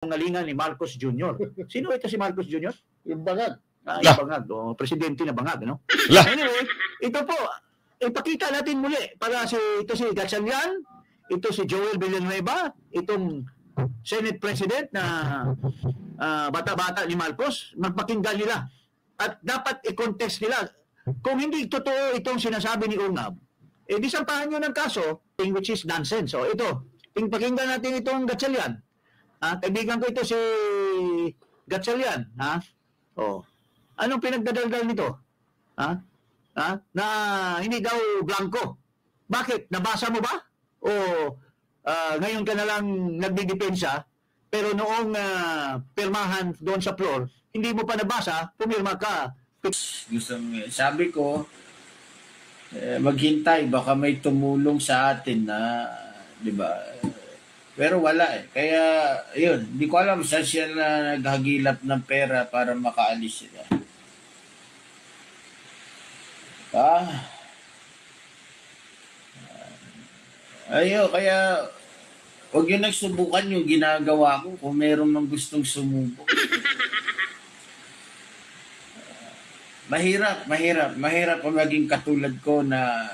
ngalingan ni Marcos Jr. Sino ito si Marcos Jr.? Yung bangag. Yung bangag, presidente na bangag, no? Anyway, ito po, ipakita natin muli para ito si Gatchalian, ito si Joel Villanueva, itong Senate President na bata-bata ni Marcos, magpakinggan nila. At dapat i-contest nila. Kung hindi totoo itong sinasabi ni Ungab, di sampahan nyo ng kaso, which is nonsense. So ito, pakinggan natin itong Gatchalian. Kaibigan ko ito si Gatchalian. Anong pinagdadaldal nito? Na hindi daw blanco. Bakit? Nabasa mo ba? O ngayon ka na lang nagdidepensa, pero noong pirmahan doon sa floor, hindi mo pa nabasa, pumirma ka. Sabi ko, maghintay, baka may tumulong sa atin na, di ba? Pero wala eh. Kaya, yun, hindi ko alam saan siya na naghagilap ng pera para makaalis sila. Ayun, kaya huwag yun nagsubukan yung ginagawa ko kung meron mang gustong sumubok. Mahirap kung maging katulad ko na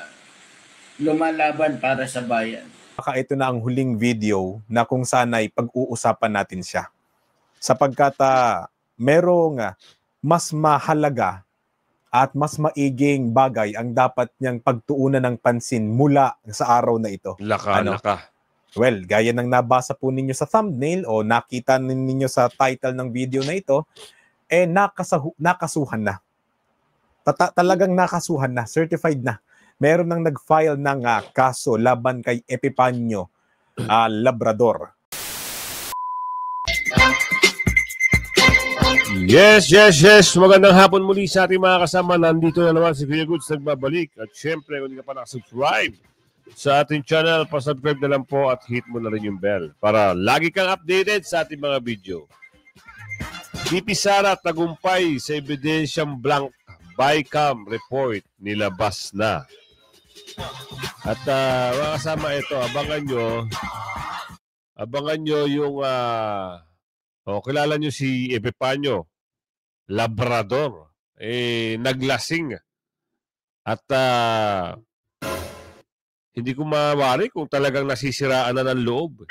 lumalaban para sa bayan. Baka ito na ang huling video na kung sana'y pag-uusapan natin siya. Sapagkat merong mas mahalaga at mas maiging bagay ang dapat niyang pagtuunan ng pansin mula sa araw na ito. Laka. Well, gaya ng nabasa po ninyo sa thumbnail o nakita ninyo sa title ng video na ito, nakasuhan na. Talagang nakasuhan na, certified na. Meron nang nag-file ng kaso laban kay Epipanyo Labrador. Yes. Magandang hapon muli sa ating mga kasama. Nandito na naman si Kuya Goods nagbabalik. At syempre, kung hindi ka pa nakasubscribe sa ating channel, pasubscribe na lang po at hit mo na rin yung bell para lagi kang updated sa ating mga video. VP Sara tagumpay sa ebidensyang blank BICAM report nilabas na. At mga kasama ito, abangan nyo yung kilala nyo si Epipanyo Labrador, naglasing at hindi ko mawari kung talagang nasisiraan na ng loob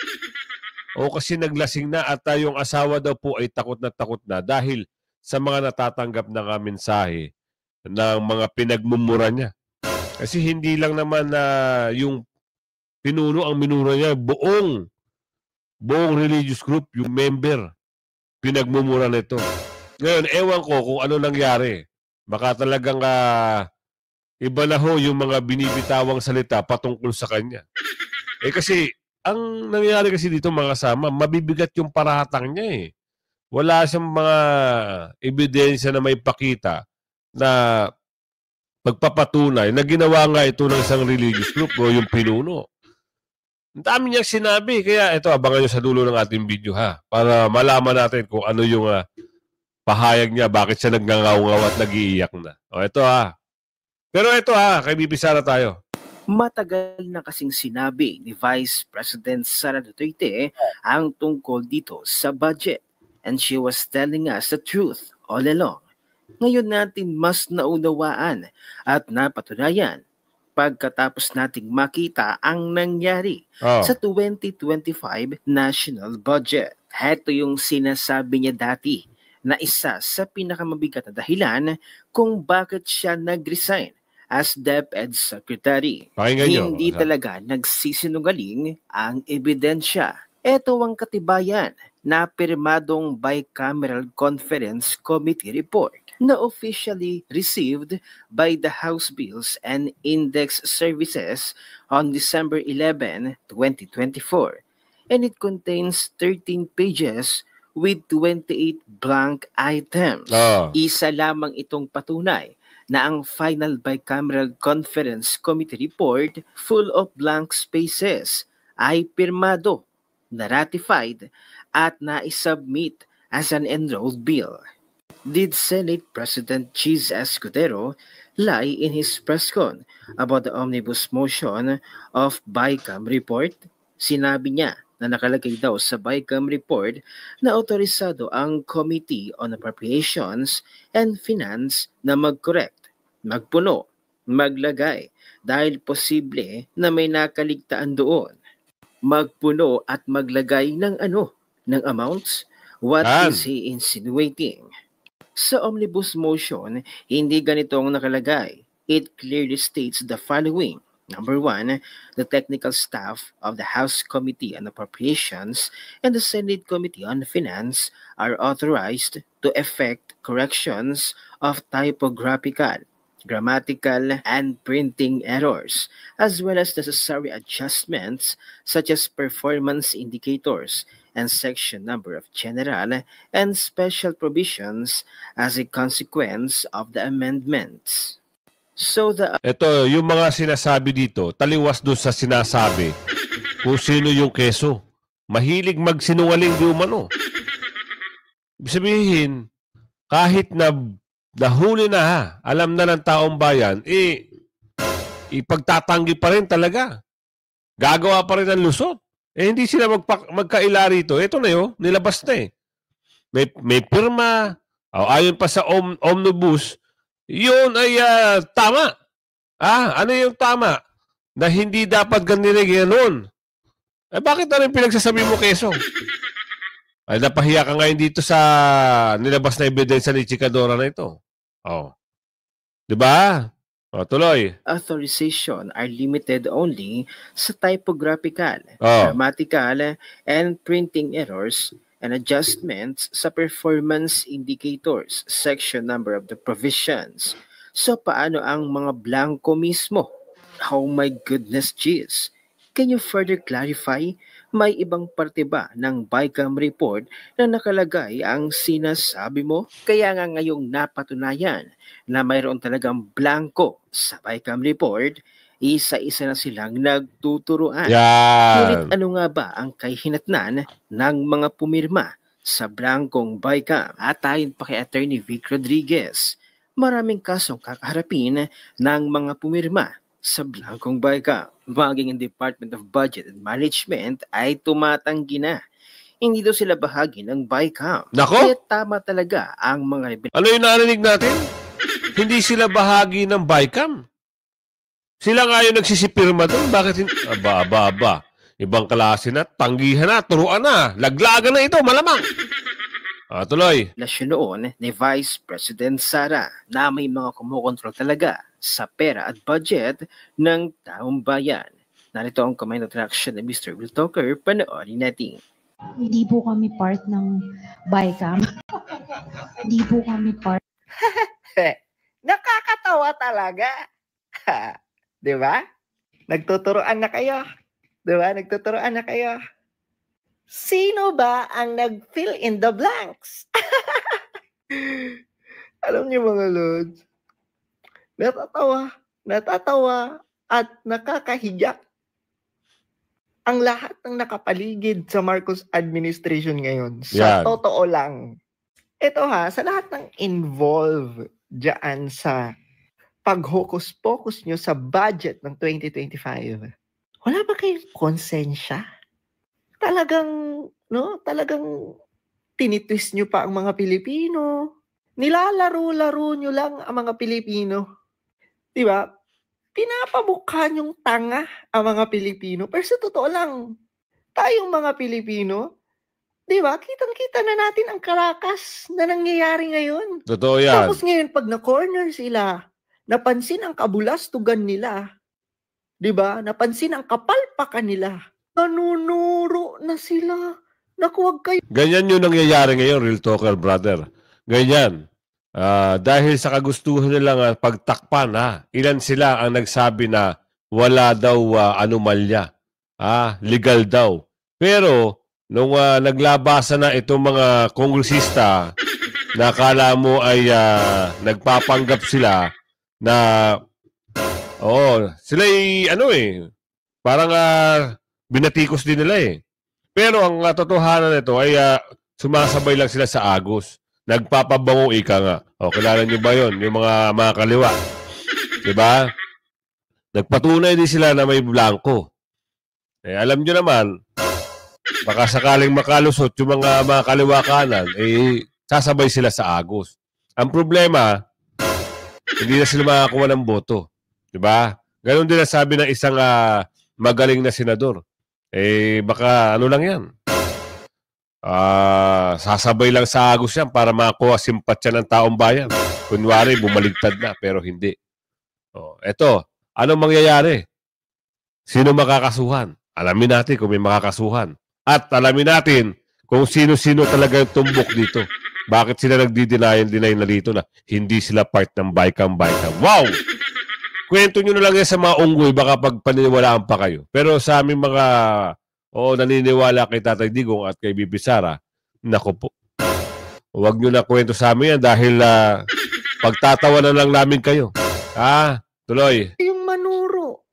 o kasi naglasing na at yung asawa daw po ay takot na dahil sa mga natatanggap na mensahe ng mga pinagmumura niya. Kasi hindi lang naman yung pinuno ang minura niya, buong religious group, yung member, pinagmumura nito. Ngayon, ewan ko kung ano nangyari. Baka talagang iba na ho yung mga binibitawang salita patungkol sa kanya. Kasi, ang nangyari kasi dito mga kasama, mabibigat yung paratang niya eh. Wala siyang mga ebidensya na may pakita na magpapatunay na ginawa nga ito ng isang religious group o yung pinuno. Ang dami niyang sinabi. Kaya ito, abangan nyo sa dulo ng ating video ha. Para malaman natin kung ano yung pahayag niya, bakit siya nagngangaw-ngaw at nag-iiyak na. O ito ha. Pero ito ha, kay BP Sara tayo. Matagal na kasing sinabi ni Vice President Sara Duterte ang tungkol dito sa budget. And she was telling us the truth all along. Ngayon natin mas naunawaan at napatunayan pagkatapos nating makita ang nangyari sa 2025 national budget. Heto yung sinasabi niya dati na isa sa pinakamabigat na dahilan kung bakit siya nag-resign as DepEd Secretary. Hindi talaga nagsisinungaling ang ebidensya. Ito ang katibayan na pirmadong Bicameral Conference Committee report na officially received by the House Bills and Index Services on December 11, 2024. And it contains 13 pages with 28 blank items. Isa lamang itong patunay na ang final Bicameral Conference Committee report full of blank spaces ay pirmado, na-ratified at na-submit as an enrolled bill. Did Senate President Cheese Escudero lie in his press con about the omnibus motion of BICAM report? Sinabi niya na nakalagay daw sa BICAM report na otorisado ang Committee on Appropriations and Finance na mag-correct, magpuno, maglagay dahil posible na may nakaligtaan doon. Magpuno at maglagay ng ng amounts? What is he insinuating? Sa omnibus motion, hindi ganitong nakalagay. It clearly states the following. Number 1, the technical staff of the House Committee on Appropriations and the Senate Committee on Finance are authorized to effect corrections of typographical, grammatical, and printing errors, as well as necessary adjustments such as performance indicators and section number of general and special provisions as a consequence of the amendments. So Ito, yung mga sinasabi dito, taliwas doon sa sinasabi kung sino yung keso. Mahilig magsinungaling di umano. Ibig sabihin, kahit na nahuli na alam na ng taong bayan, ipagtatanggi pa rin talaga. Gagawa pa rin ng lusot. Hindi sila magkaila rito. Ito na yun, nilabas na eh. May pirma, ayon pa sa omnibus, yun ay tama. Ano yung tama? Na hindi dapat ganun. Bakit na rin pinagsasabi mo, keso? Ay, napahiya ka ngayon dito sa nilabas na ebidensya ni Chikadora na ito. Diba? Tuloy. Authorization are limited only sa typographical, grammatical, and printing errors and adjustments sa performance indicators, section number of the provisions. So paano ang mga blanco mismo? Oh my goodness, jeez. Can you further clarify? May ibang parte ba ng BICAM report na nakalagay ang sinasabi mo? Kaya nga ngayong napatunayan na mayroon talagang blanco sa BICAM report, isa-isa na silang nagtuturuan. Ngunit ano nga ba ang kahinatnan ng mga pumirma sa blankong BICAM? At ayon pa kay Attorney Vic Rodriguez, maraming kasong kakaharapin ng mga pumirma sa blankong BICAM. Maging ang Department of Budget and Management ay tumatanggi na. Hindi daw sila bahagi ng BICAM. Nako? Kaya tama talaga ang mga Ano yung narinig natin? Hindi sila bahagi ng BICAM. Sila nga yung nagsisipirma doon. Bakit hindi? Aba. Ibang klase na, tanggihan na, turuan na, laglagan na ito, malamang. Tuloy. Lasyon noon ni Vice President Sara na may mga kumukontrol talaga sa pera at budget ng taong bayan. Narito ang comment of reaction ni Mr. Will Talker. Panoorin natin. Hindi po kami part ng BICAM. Hindi po kami part. Nakakatawa talaga. Di ba? Nagtuturoan na kayo. Di ba? Nagtuturoan na kayo. Sino ba ang nag-fill in the blanks? Alam niyo mga lods, natatawa at nakakahiya ang lahat ng nakapaligid sa Marcos administration ngayon. Sa totoo lang. Ito sa lahat ng involved dyan sa pag-hocus-pocus nyo sa budget ng 2025, wala ba kayong konsensya? Talagang tinitwist nyo pa ang mga Pilipino. Nilalaro-laro nyo lang ang mga Pilipino. Diba? Pinapabukha nyong tanga ang mga Pilipino. Pero sa totoo lang, tayong mga Pilipino, diba? Kitang-kita na natin ang karakas na nangyayari ngayon. Totoo yan. Tapos ngayon, pag na-corner sila, napansin ang kabulastugan nila. Diba? Napansin ang kapalpakan nila. Nanunuro na sila. Naku, wag kayo. Ganyan yung nangyayari ngayon, Real Talker, brother. Ganyan. Dahil sa kagustuhan nilang pagtakpan, ilan sila ang nagsabi na wala daw anomalya. Legal daw. Pero, nung naglabasan na itong mga kongresista na akala mo ay nagpapanggap sila na sila ay parang binatikos din nila Pero ang totohanan nito ay sumasabay lang sila sa agos. Nagpapabango ika nga. Kilala nyo ba yun? Yung mga kaliwa. Diba? Nagpatunay din sila na may blanco. Alam nyo naman, Baka sakaling makalusot yung mga kaliwa kanan, sasabay sila sa agos. Ang problema, hindi na sila makakuha ng boto. Diba? Ganon din ang sabi ng isang magaling na senador. Baka ano lang yan. Sasabay lang sa agos yan para makakuha simpatsya ng taong bayan. Kunwari, bumaligtad na, pero hindi. Eto, anong mangyayari? Sino makakasuhan? Alamin natin kung may makakasuhan. At alamin natin kung sino-sino talaga yung tumbok dito. Bakit sila nagdi-deny na dito na hindi sila part ng Bicam. Wow! Kwento nyo na lang yan sa mga unggoy, baka pagpaniniwalaan pa kayo. Pero sa aming mga naniniwala kay Tatay Digong at kay Bibi Sara, naku po. Huwag nyo na kwento sa amin yan dahil pagtatawa na lang namin kayo. Tuloy. Yung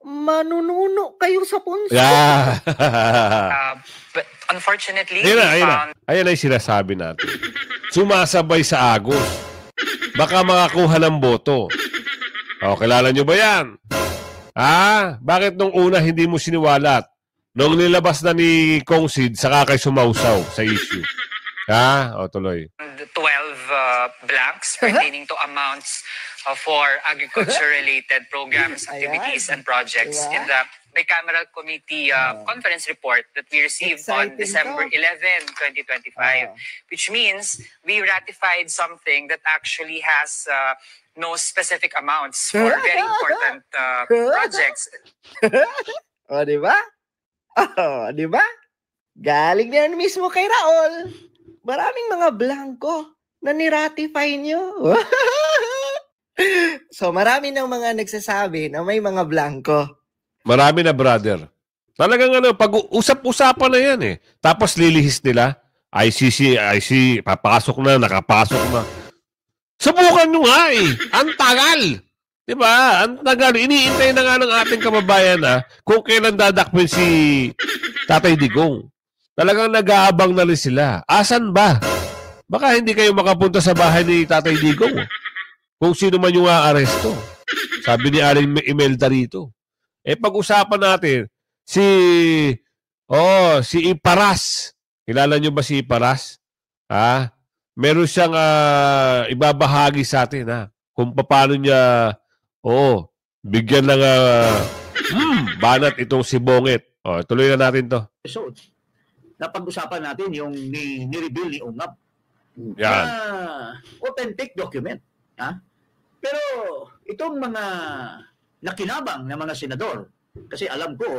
manununo kayo sa punso. Yeah. But unfortunately, Ayan ay sinasabi natin. Sumasabay sa agos. Baka makakuha ng boto. Kilala nyo ba yan? Bakit nung una hindi mo siniwalat? Nung nilabas na ni Kong Sid, saka kay sumausaw sa issue. Tuloy. 12 blanks pertaining to amounts for agriculture-related programs, activities, and projects in the bicameral committee conference report that we received on December 11, 2025, which means we ratified something that actually has no specific amounts for very important projects. Diba? Diba? Galing na yan mismo kay Raul. Maraming mga blanco na niratify nyo. So, marami ng mga nagsasabi na may mga blanco. Marami na, brother. Talagang pag-usap-usapan na yan eh. Tapos lilihis nila, ICC, papasok na, nakapasok na. Subukan nyo nga eh. Ang tagal. Diba? Ang tagal. Iniintay na nga ng ating kababayan kung kailan dadakpin si Tatay Digong. Talagang nag-aabang na rin sila. Asan ba? Baka hindi kayo makapunta sa bahay ni Tatay Digong. Kung sino man yung aaresto. Sabi ni Aling Imelda rito. Pag-usapan natin, si Iparas. Kilala nyo ba si Iparas? Meron siyang ibabahagi sa atin kung paano niya bigyan ng banat itong si Bonget. Tuloy na natin to. So, napag-usapan natin yung ni-reveal ni Ungab. Yan. Authentic document. Pero itong mga nakinabang na mga senador, kasi alam ko,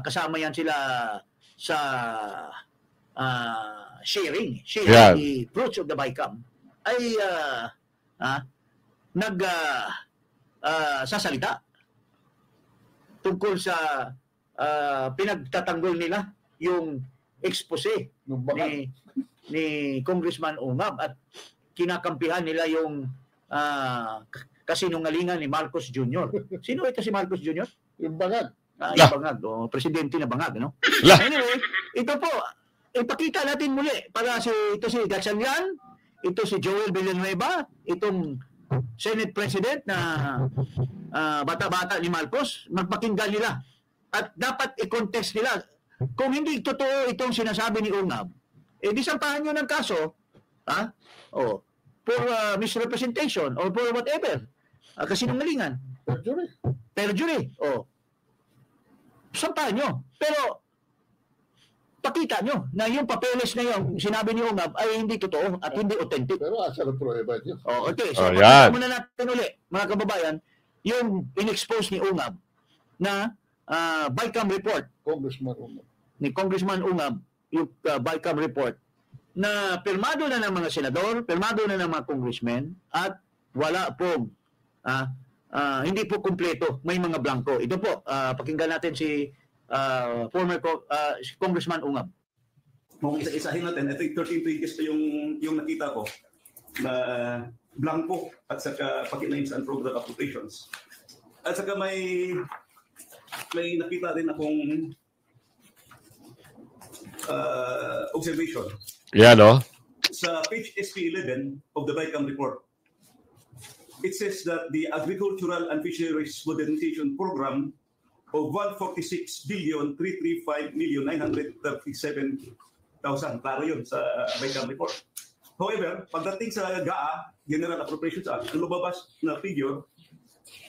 kasama yan sila sa sharing the fruits of the Bicam, ay sasalita tungkol sa pinagtatanggol nila yung expose ni Congressman Ungab at kinakampihan nila yung kasinungalingan ni Marcos Jr. Sino ito si Marcos Jr.? Yung Bangag. Yung Bangag, presidente na Bangag, no? Anyway, ito po, ipakita natin muli para ito si Gatchalian, ito si Joel Villanueva, itong Senate President na bata-bata ni Marcos, magpakinggan nila. At dapat i-contest nila. Kung hindi totoo itong sinasabi ni Ungab, di sampahan nyo ng kaso, for misrepresentation or for whatever. Kasinungalingan. Perjury. Sampahan nyo. Pero, pakita nyo na yung papeles na yung sinabi ni Ungab ay hindi totoo at hindi authentic. Pero asa na prueba nyo? Okay. So, pakita muna natin uli, mga kababayan, yung in-expose ni Ungab na Bicam report. Ni Congressman Ungab, yung Bicam report, na pirmado na ng mga senador, pirmado na ng mga congressmen, at wala pong, hindi po kumpleto, may mga blanco. Ito po, pakinggan natin si former Congressman Ungab. Kung isa-isahin natin, I think 13 pages pa yung nakita ko na blanco at saka paki-names and program applications. At saka may nakita rin akong observation. Yan, Sa page SP11 of the Bicam report, it says that the Agricultural and Fisheries Modernization Program of 146,335,937,000. Klaro yun sa BICAM report. However, pagdating sa GAA, General Appropriations Act, ang lumabas na figure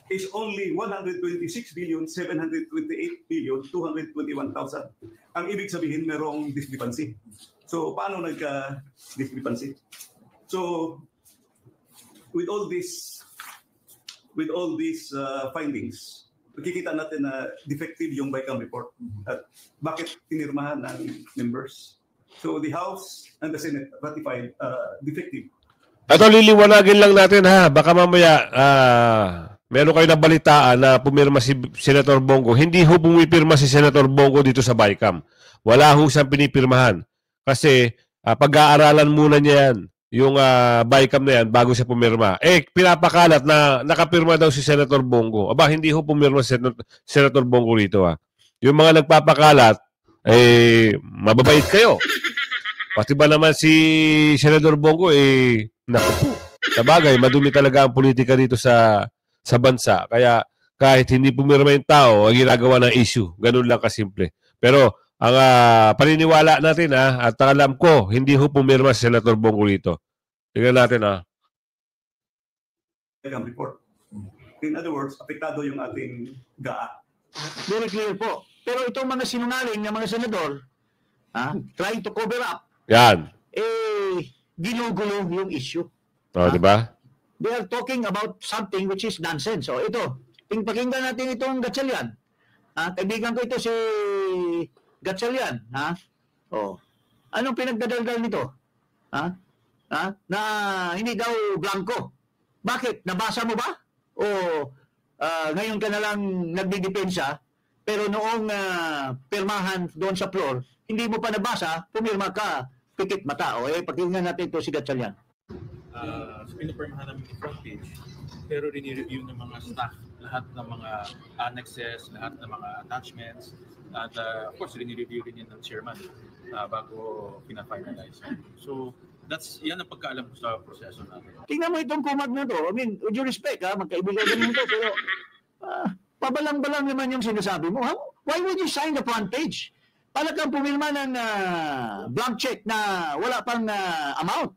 is only 126,728,221,000. Ang ibig sabihin, merong discrepancy. So, paano nagka-discrepancy? So, with all these findings, makikita natin na defective yung BICAM report at bakit tinirmahan ng members. So, the House and the Senate ratified defective. Ito, liliwanagin lang natin ha. Baka mamaya meron kayo nabalitaan na pumirma si Senator Bongo. Hindi ho pumipirma si Senator Bongo dito sa BICAM. Wala ho siyang pinipirmahan. Kasi pag-aaralan muna niya yan, yung BICAM na yan, bago siya pumirma. Pinapakalat na nakapirma daw si Senator Bongo. Aba, hindi ho pumirma si Senator Bongo rito ha. Yung mga nagpapakalat, mababait kayo. Pati ba naman si Senator Bongo, naku po. Sabagay, madumi talaga ang politika dito sa bansa. Kaya kahit hindi pumirma yung tao, ang ginagawa ng issue. Ganun lang kasimple. Pero ang paniniwala natin at alam ko, hindi ho pumirma si Senator Bongo rito. Tingnan natin Report. In other words, apektado yung ating GAA. Very clear po. Pero itong mga sinungaling ng mga senador, trying to cover up, yan. ginugulo yung issue. Di ba? They are talking about something which is nonsense. So ito, pakinggan natin itong Gatchalian. Kaibigan ko ito si Gatchalian. Anong pinagdadaldal nito? Na hindi daw blanco. Bakit? Nabasa mo ba? O ngayon ka na lang nagdidepensa, pero noong pirmahan doon sa floor, hindi mo pa nabasa, pumirma ka, pikit mata. Pakinggan natin ito si Gatchalian. Pinapirmahan namin yung front page, pero rini-review ng mga staff lahat ng mga annexes, lahat ng mga attachments, at of course rini-review din yan ng chairman bago pina-finalize. So yan ang pagkaalam ko sa proseso natin. Tingnan mo itong kumag na to. I mean, with due respect, magkaibigan ganun to, pero pabalang-balang naman yung sinasabi mo. Why would you sign the front page? Para kang pumirma ng blank check na wala pang amount.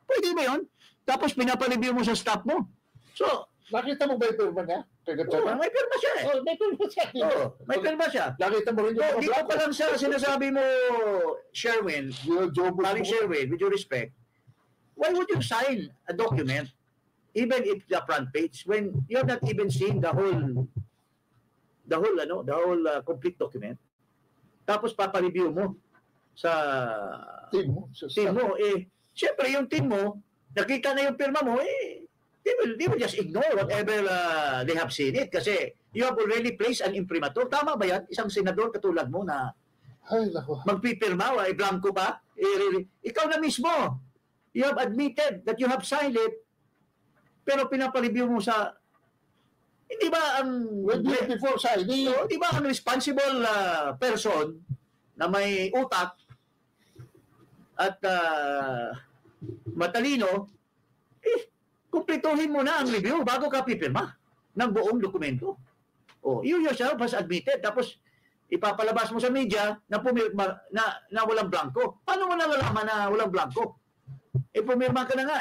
Pwede ba yun? Tapos pinapalibyo mo sa staff mo. So, nakita mo ba yung pirma niya? May pirma siya eh. May pirma siya. May pirma siya. Nakita mo rin yung dito pa lang sa sinasabi mo, Sherwin, paling Sherwin, with due respect, why would you sign a document, even if the front page, when you have not even seen the whole complete document? Tapos papareview mo sa team mo. Siyempre yung team mo, nakita na yung pirma mo, they will just ignore whatever they have seen it kasi you have already placed an imprimatur. Tama ba yan? Isang senador katulad mo na magpipirma, blanco pa? Ikaw na mismo, you have admitted that you have signed it, pero pinapareview mo sa hindi ba ang before signing? Hindi ba ang responsible person na may utak at matalino, kumpletuhin mo na ang review bago ka pipirma ng buong dokumento. You yourself has admitted, tapos ipapalabas mo sa media na pumirma na walang blanco. Paano mo nalalaman na walang blanco? Pumirma ka na nga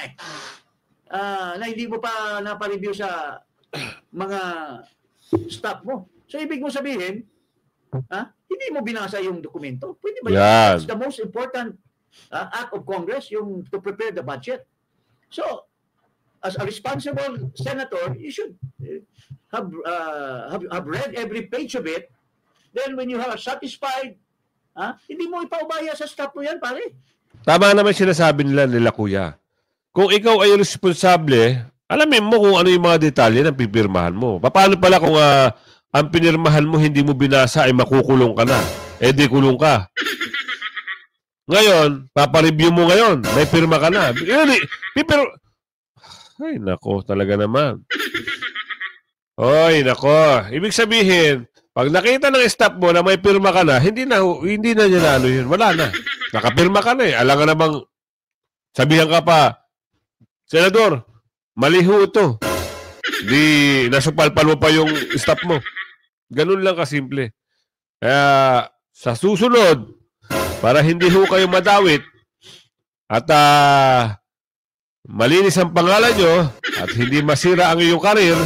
na hindi mo pa napareview sa mga staff mo. So, ibig mo sabihin, hindi mo binasa yung dokumento. Pwede ba yun? It's the most important act of Congress, yung to prepare the budget. So, as a responsible senator, you should have read every page of it. Then, when you are satisfied, hindi mo ipaubaya sa staff mo yan, pare. Tama naman sinasabi nila kuya. Kung ikaw ay responsable, alamin mo kung ano yung mga detalye ng pipirmahan mo. Paano pala kung ang pinirmahan mo hindi mo binasa ay makukulong ka na? Di kulong ka. Ngayon, papareview mo ngayon. May pirma ka na. Ay, nako, talaga naman. Ay, nako. Ibig sabihin, pag nakita ng staff mo na may pirma ka na, hindi na niya na yun. Wala na. Nakapirma ka na Alam nga namang, sabihan ka pa, Senador, mali ho ito. Di nasupalpal mo pa yung staff mo. Ganun lang kasimple. Kaya sa susunod, para hindi ho kayo madawit at malinis ang pangalan nyo at hindi masira ang iyong karir,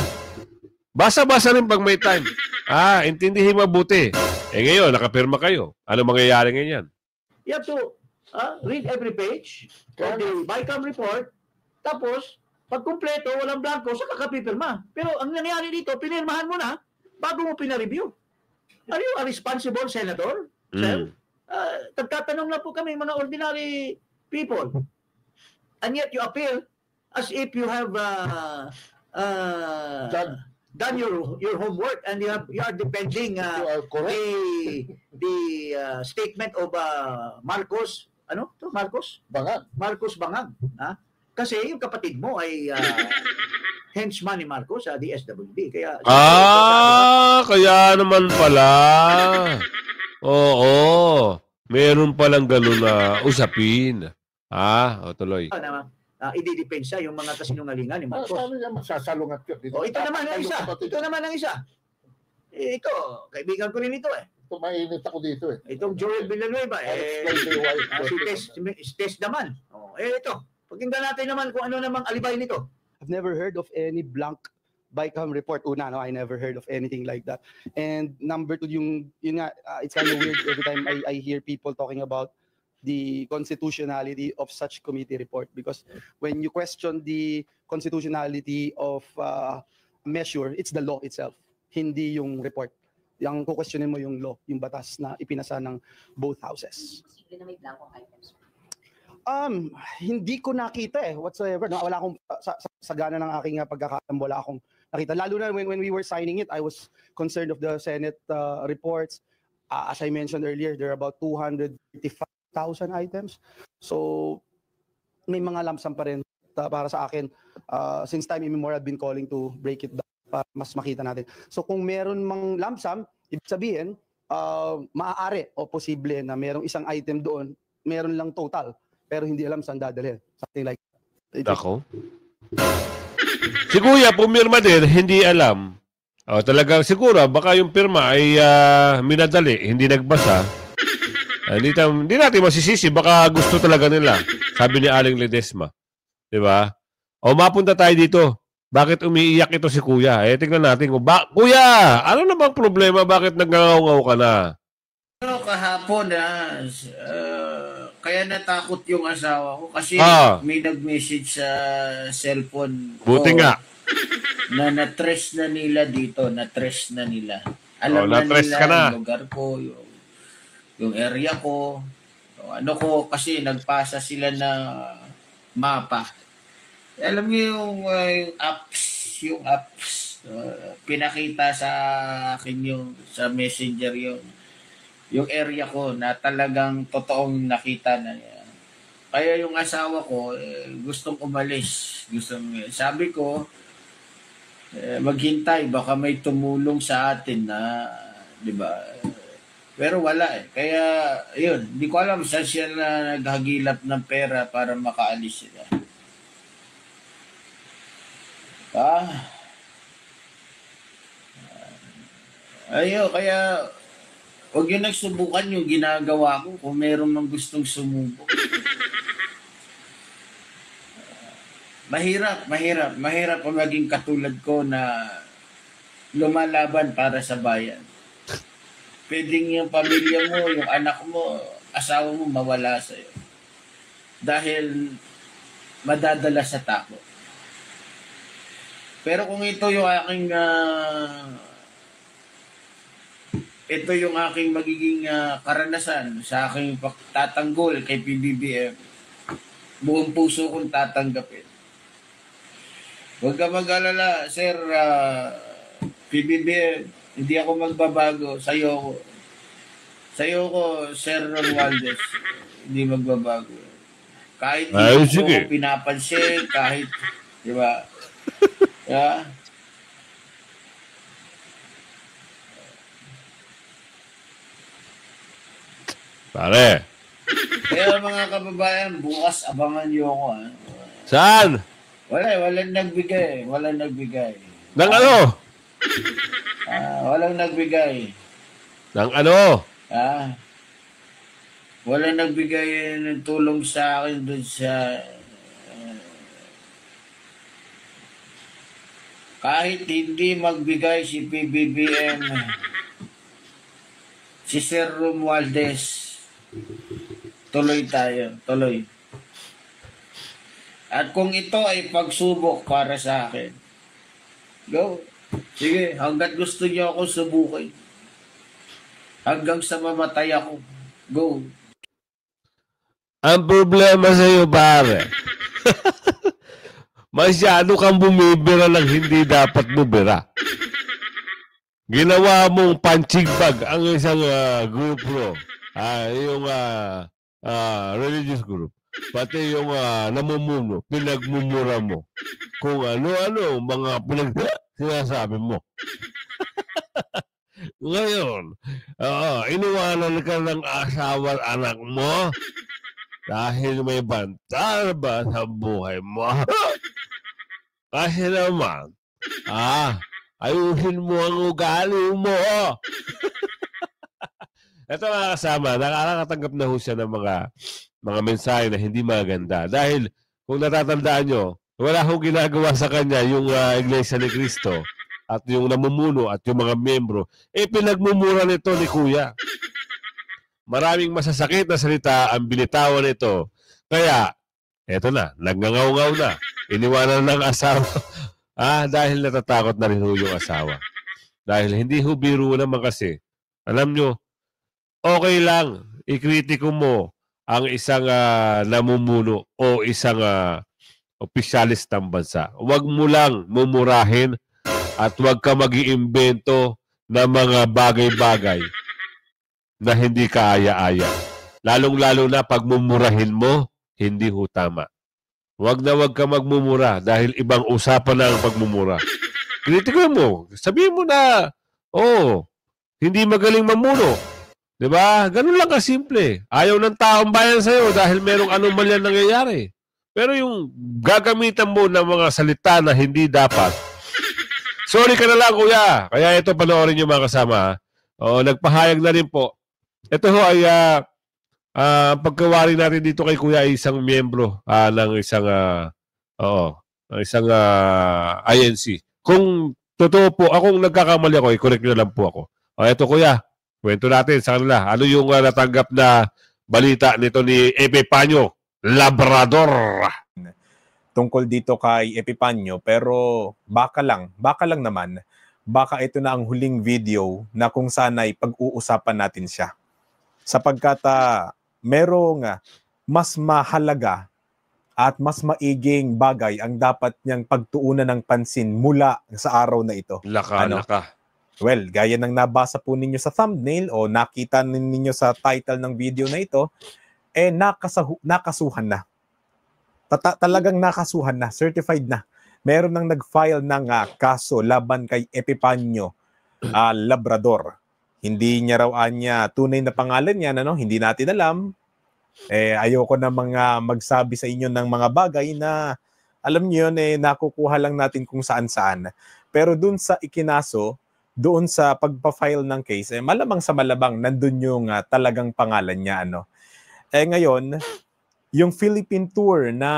basa-basa rin pag may time. Intindihin mabuti. Ngayon, nakapirma kayo. Ano mangyayari ngayon? You have to read every page of the BICAM report. Tapos, pag kumpleto, walang blanco, saka kapipirma. Pero ang nangyari dito, pinirmahan mo na bago mo pinareview. Are you a responsible senator, sir? Tagtatanong lang po kami, mga ordinary people. And yet you appear as if you have done your homework and you are defending the statement of Marcos. Ano to? Marcos Bangag. Marcos Bangag. Kasi yung kapatid mo ay henchman ni Marcos sa DSWD. Kaya kaya naman pala. Oo. Meron palang gano'n na usapin. Tuloy. Ididepensa yung mga kasinungalingan ni Marcos. Sabi niya, masasalungat yun. Ito naman ang isa. Ito naman ang isa. Ito, kaibigan ko rin ito Ito, mainit ako dito Itong Joel Villanueva. Si Tess naman. Ito. Pakinggan natin naman kung ano namang alibay nito. I've never heard of any blank BICAM report. Una, no, I never heard of anything like that. And number two, yun nga, it's kind of weird every time I hear people talking about the constitutionality of such committee report, because when you question the constitutionality of measure, it's the law itself, hindi yung report. Yung kukwestiyonin mo yung law, yung batas na ipinasa ng both houses. Posible na may blankong items. Hindi ko nakita whatsoever. Wala akong sagana ng aking pagkakaalam, wala akong nakita. Lalo na when we were signing it, I was concerned of the Senate reports. As I mentioned earlier, there are about 255,000 items. So may mga lump sum pa rin para sa akin. Since time immemorial, I've been calling to break it down para mas makita natin. So kung meron mang lump sum, ibig sabihin, maaari o posible na merong isang item doon, meron lang total, pero hindi alam saan dadalhin. Something like that. Ako? Si Kuya, pumirma din, hindi alam. Talagang siguro, baka yung pirma ay minadali, hindi nagbasa. Hindi natin masisisi, baka gusto talaga nila. Sabi ni Aling Ledesma. Diba? Mapunta tayo dito. Bakit umiiyak ito si Kuya? Tingnan natin. Kuya, ano na bang problema? Bakit nagngangaw ka na? Kahapon kaya natakot yung asawa ko kasi may nag-message sa cellphone ko. Buti nga. Na na-trace na nila dito. Na-trace na nila. Alam na nila yung lugar ko, yung area ko. Ano ko, kasi nagpasa sila na mapa. Alam niyo yung apps, pinakita sa akin yung sa messenger yung area ko na talagang totoong nakita na niya. Kaya yung asawa ko gustong umalis. Sabi ko, maghintay, baka may tumulong sa atin na, di ba? Pero wala Kaya, yun, hindi ko alam saan siya na naghagilap ng pera para makaalis sila. Kaya, huwag yun nagsubukan yung ginagawa ko kung meron mang gustong sumubok. Mahirap ang maging katulad ko na lumalaban para sa bayan. Pwedeng yung pamilya mo, yung anak mo, asawa mo mawala sa'yo. Dahil madadala sa takot. Pero kung ito yung aking magiging karanasan sa aking tatanggol kay PBBM, buong puso kong tatanggapin. Huwag ka mag-alala, Sir PBBM, hindi ako magbabago. Sa'yo ko, Sir Romualdez, hindi magbabago. Kahit hindi ko pinapansin, kahit, di ba? Yeah. Pare. Kaya mga kababayan, bukas abangan niyo ako. Saan? Walang nagbigay. Nang ano? Walang nagbigay. Ng ano? Walang nagbigay ng tulong sa akin doon sa kahit hindi magbigay si PBBM, si Sir Romualdez, tuloy tayo, tuloy. At kung ito ay pagsubok para sa akin, go. Sige, hanggat gusto niyo ako subukin. Hanggang sa mamatay ako, go. Ang problema sa iyo, pare, masyado kang bumibira ng hindi dapat bumira. Ginawa mong punching bag ang isang grupo, yung religious group. Pati yung namumuno, pinagmumura mo. Kung ano-ano, mga sinasabi mo. Ngayon, iniwanan ka ng asawa at anak mo dahil may banta ba sa buhay mo. Kasi naman, ayusin mo ang ugali mo. Ito mga kasama, nakakatanggap na ho siya ng mga mensahe na hindi maganda. Dahil kung natatandaan nyo, wala hong ginagawa sa kanya yung Iglesia ni Cristo at yung namumuno at yung mga miyembro. Pinagmumura nito ni Kuya. Maraming masasakit na salita ang binitawan nito. Kaya, eto na, nagngangaw-ngaw na. Iniwanan ng asawa. Dahil natatakot na rin ho yung asawa. Dahil hindi ho biro naman kasi. Alam nyo, okay lang, ikritiko mo ang isang namumuno o isang opisyalis ng bansa. Huwag mo lang mumurahin at huwag ka mag-iimbento ng mga bagay-bagay na hindi kaaya-aya. Lalong-lalo na pag mumurahin mo, hindi ho tama. Huwag ka magmumura dahil ibang usapan na ang pagmumura. Kritiko mo. Sabihin mo na, hindi magaling mamuno. Diba? Ganun lang kasimple. Ayaw ng taong bayan sa'yo dahil merong anomalya nangyayari. Pero yung gagamitan mo ng mga salita na hindi dapat, sorry ka na lang, kuya. Kaya ito, panoorin nyo mga kasama. Nagpahayag na rin po. Ito ho ay pagkawari natin dito kay kuya ay isang miyembro ng isang INC. Kung totoo po, akong nagkakamali ako, i-correct nyo lang po ako. Ito kuya, kwento natin sa kanila. Ano yung natanggap na balita nito ni Epipanyo Labrador? Tungkol dito kay Epipanyo, pero baka lang naman, baka ito na ang huling video na kung sana'y pag-uusapan natin siya. Sapagkat merong mas mahalaga at mas maiging bagay ang dapat niyang pagtuunan ng pansin mula sa araw na ito. Laka. Well, gaya ng nabasa po ninyo sa thumbnail o nakita ninyo sa title ng video na ito, nakasuhan na. Talagang nakasuhan na, certified na. Meron nang nag-file ng kaso laban kay Epipanyo Labrador. Hindi niya raw tunay na pangalan niya, hindi natin alam. Ayoko na magsabi sa inyo ng mga bagay na alam niyo yun, nakukuha lang natin kung saan-saan. Pero dun sa ikinaso, doon sa pagpa-file ng case, malamang sa malabang, nandun yung talagang pangalan niya. Ngayon, yung Philippine tour na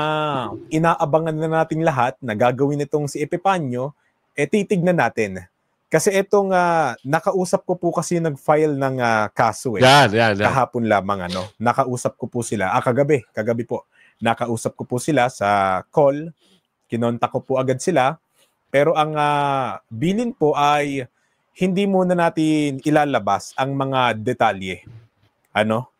inaabangan na nating lahat na gagawin itong si Epipanyo, titignan natin. Kasi itong nakausap ko po kasi nag-file ng kaso. Yan. Kahapon lamang. Nakausap ko po sila. Kagabi po. Nakausap ko po sila sa call. Kinontak ko po agad sila. Pero ang bilin po ay hindi muna natin ilalabas ang mga detalye.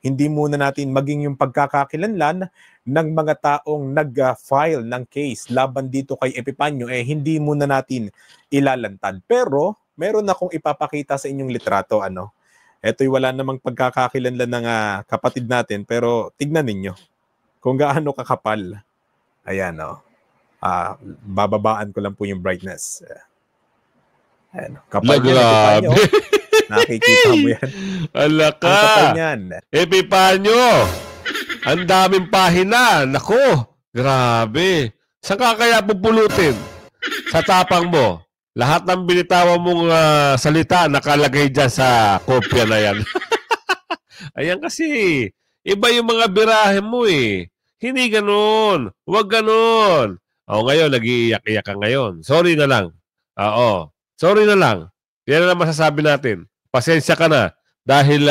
Hindi muna natin maging yung pagkakakilanlan ng mga taong nag-file ng case laban dito kay Epipanyo, hindi muna natin ilalantad. Pero meron akong ipapakita sa inyong litrato. Ito'y wala namang pagkakakilanlan ng kapatid natin, pero tignan ninyo kung gaano kakapal. Ayan, bababaan ko lang po yung brightness. Kapal niya, Epipanyo. Nakikita mo yan. Alaka. Ang kapal niyan. Epipanyo. Ang daming pahina. Nako. Grabe. Saan ka kaya pupulutin? Sa tapang mo. Lahat ng binitawan mong salita nakalagay dyan sa kopya na yan. Ayan kasi, iba yung mga birahe mo eh. Hindi ganun. Huwag ganun. O ngayon, nag-iiyak-iyak ka ngayon. Sorry na lang. Oo. Sorry na lang. Yan na lang masasabi natin. Pasensya ka na. Dahil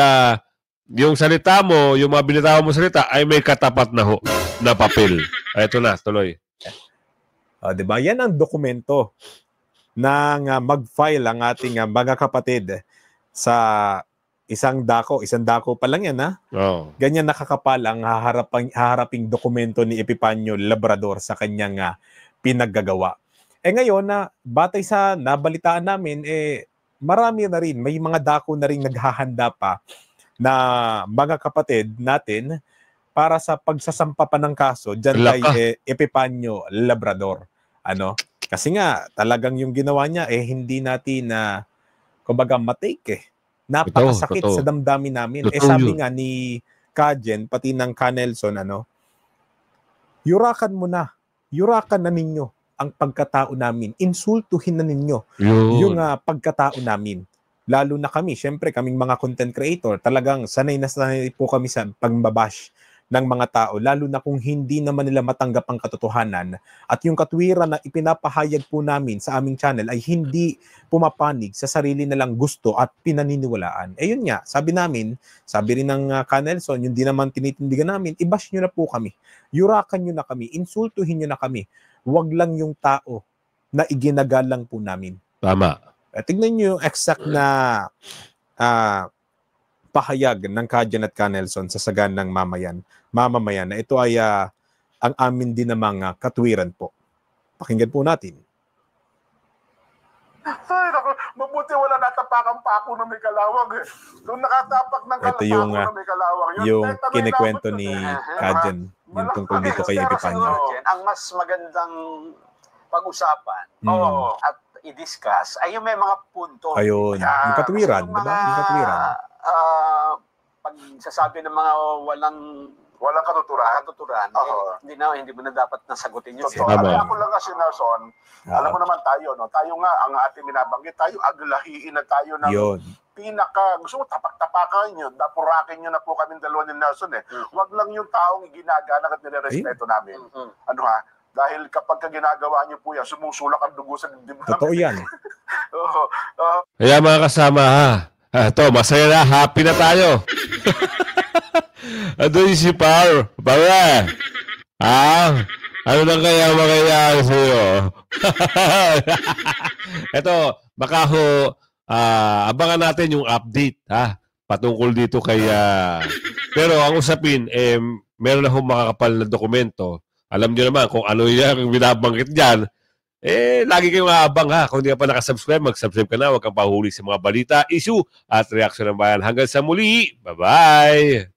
yung salita mo, yung mga binitawan mo salita, ay may katapat na papel. Ito na, tuloy. Diba? Yan ang dokumento ng mag-file ang ating mga kapatid sa isang dako pa lang yan, ha? Oh. Ganyan nakakapal ang haharaping dokumento ni Epipanyo Labrador sa kanyang pinaggagawa. Ngayon, batay sa nabalitaan namin, marami na rin, may mga dako na rin naghahanda pa na mga kapatid natin para sa pagsasampa pa ng kaso dyan kay Epipanyo Labrador. Kasi nga, talagang yung ginawa niya, hindi natin kumbaga, matake Napakasakit sa damdamin namin. Sabi nga ni Kajen, pati ng Canelson, yurakan mo na. Yurakan na ninyo ang pagkatao namin. Insultuhin na ninyo yung pagkatao namin. Lalo na kami, syempre kaming mga content creator, talagang sanay na sanay po kami sa pagbabash ng mga tao, lalo na kung hindi naman nila matanggap ang katotohanan at yung katwiran na ipinapahayag po namin sa aming channel ay hindi pumapanig sa sarili nilang gusto at pinaniniwalaan. Yun nga, sabi rin ng Canelson, yung di naman tinitindigan namin, i-bash nyo na po kami, yurakan nyo na kami, insultuhin nyo na kami, wag lang yung tao na iginagalang po namin. Tama. Tignan nyo yung exact na pahayag ng Kajen at Canelson sa saganang mamamayan na ito ay ang amin din namang katwiran po. Pakinggan po natin. Ay, naku, mabuti wala natapakan pa ako na may kalawag. Doon nakatapak ng Ito yung, na may kalawag. Yung kinikwento ni Kajen yung tungkol dito kay Epipanyo. Ang mas magandang pag-usapan at i-discuss ay yung may mga punto. Ayun, yung katwiran, diba? Yung katwiran. Pagsasabi ng mga walang katuturan, hindi mo na dapat nasagutin yun. Ako lang kasi, Nelson, alam mo naman tayo, no? Tayo nga, ang ating binabanggit, tayo aglahiin na tayo ng gusto mo tapak-tapakan nyo, dapurakin nyo na po kami dalawa ni Nelson Huwag lang yung taong ginagalang at nire-respeto namin. Dahil kapag ginagawa nyo po yan, sumusulak ang dugo sa dibdib namin. Totoo yan. Kaya mga kasama, ito, masaya na, happy na tayo. Ito si Par. Para. Ano na kaya makayaan sa'yo? Ito, baka abangan natin yung update, patungkol dito kay... pero ang usapin, meron na makakapal na dokumento. Alam niyo naman kung ano yung binabanggit dyan. Lagi kayong maabang Kung hindi ka pa nakasubscribe, mag-subscribe ka na. Huwag kang pahuli sa mga balita, issue at reaksyon ng bayan. Hanggang sa muli. Bye-bye!